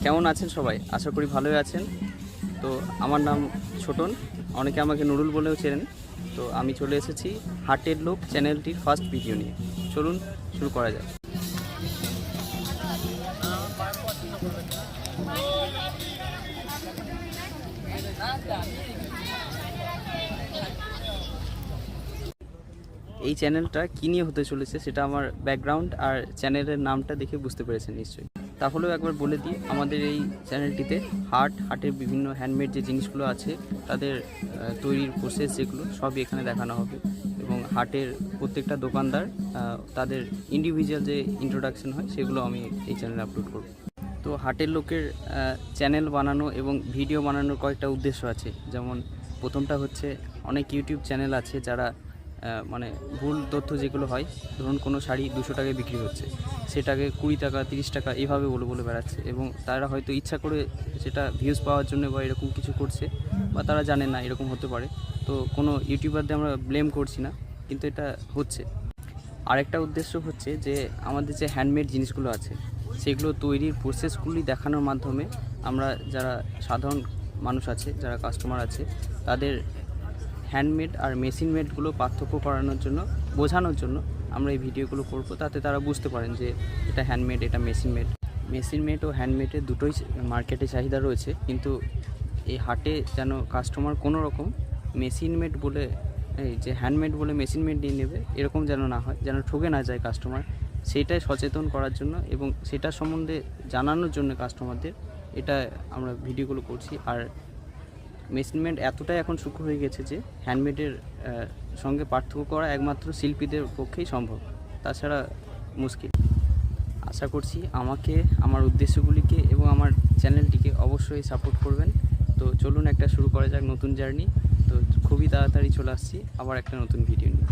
কেমন আছেন সবাই? আশা করি ভালোই আছেন। তো আমার নাম ছোটন, অনেকে আমাকে নুরুল বলেও চেনেন। তো আমি চলে এসেছি হাটের লোক চ্যানেলটির ফার্স্ট ভিডিও নিয়ে। চলুন শুরু করা যাক। এই চ্যানেলটা কী নিয়ে হতে চলেছে সেটা আমার ব্যাকগ্রাউন্ড আর চ্যানেলের নামটা দেখে বুঝতে পেরেছেন নিশ্চয়ই। তাহলেও একবার বলে দিই, আমাদের এই চ্যানেলটিতে হাটের বিভিন্ন হ্যান্ডমেড যে জিনিসগুলো আছে তাদের তৈরির প্রসেস যেগুলো সবই এখানে দেখানো হবে, এবং হাটের প্রত্যেকটা দোকানদার তাদের ইন্ডিভিজুয়াল যে ইন্ট্রোডাকশন হয় সেগুলো আমি এই চ্যানেলে আপলোড করব। তো হাটের লোকের চ্যানেল বানানো এবং ভিডিও বানানোর কয়েকটা উদ্দেশ্য আছে। যেমন প্রথমটা হচ্ছে, অনেক ইউটিউব চ্যানেল আছে যারা মানে ভুল তথ্য যেগুলো হয়, ধরুন কোনো শাড়ি 200 টাকায় বিক্রি হচ্ছে, সেটাকে 20 টাকা 30 টাকা এইভাবে বলে বলে বেড়াচ্ছে, এবং তারা হয়তো ইচ্ছা করে সেটা ভিউজ পাওয়ার জন্য বা এরকম কিছু করছে, বা তারা জানে না এরকম হতে পারে। তো কোনো ইউটিউবারদের আমরা ব্লেম করছি না, কিন্তু এটা হচ্ছে। আরেকটা উদ্দেশ্য হচ্ছে যে আমাদের যে হ্যান্ডমেড জিনিসগুলো আছে সেগুলো তৈরির প্রসেসগুলি দেখানোর মাধ্যমে আমরা যারা সাধারণ মানুষ আছে, যারা কাস্টমার আছে, তাদের হ্যান্ডমেড আর মেশিন মেডগুলো পার্থক্য করানোর জন্য, বোঝানোর জন্য আমরা এই ভিডিওগুলো করব, তাতে তারা বুঝতে পারেন যে এটা হ্যান্ডমেড, এটা মেশিন মেড। মেশিন মেড ও হ্যান্ডমেডের দুটোই মার্কেটে চাহিদা রয়েছে, কিন্তু এই হাটে যেন কাস্টমার কোনো রকম মেশিন মেড বলে, এই যে হ্যান্ডমেড বলে মেশিন মেড নিয়ে নেবে, এরকম যেন না হয়, যেন ঠকে না যায় কাস্টমার, সেইটাই সচেতন করার জন্য এবং সেটা সম্বন্ধে জানানোর জন্য কাস্টমারদের এটা আমরা ভিডিওগুলো করছি। আর মেশিন মেড এতটাই এখন সূক্ষ্ম হয়ে গেছে যে হ্যান্ডমেডের সঙ্গে পার্থক্য করা একমাত্র শিল্পীদের পক্ষেই সম্ভব, তাছাড়া মুশকিল। আশা করছি আমাকে, আমার উদ্দেশ্যগুলিকে এবং আমার চ্যানেলটিকে অবশ্যই সাপোর্ট করবেন। তো চলুন একটা শুরু করা যাক নতুন জার্নি। তো খুবই তাড়াতাড়ি চলে আসছি আবার একটা নতুন ভিডিও নিয়ে।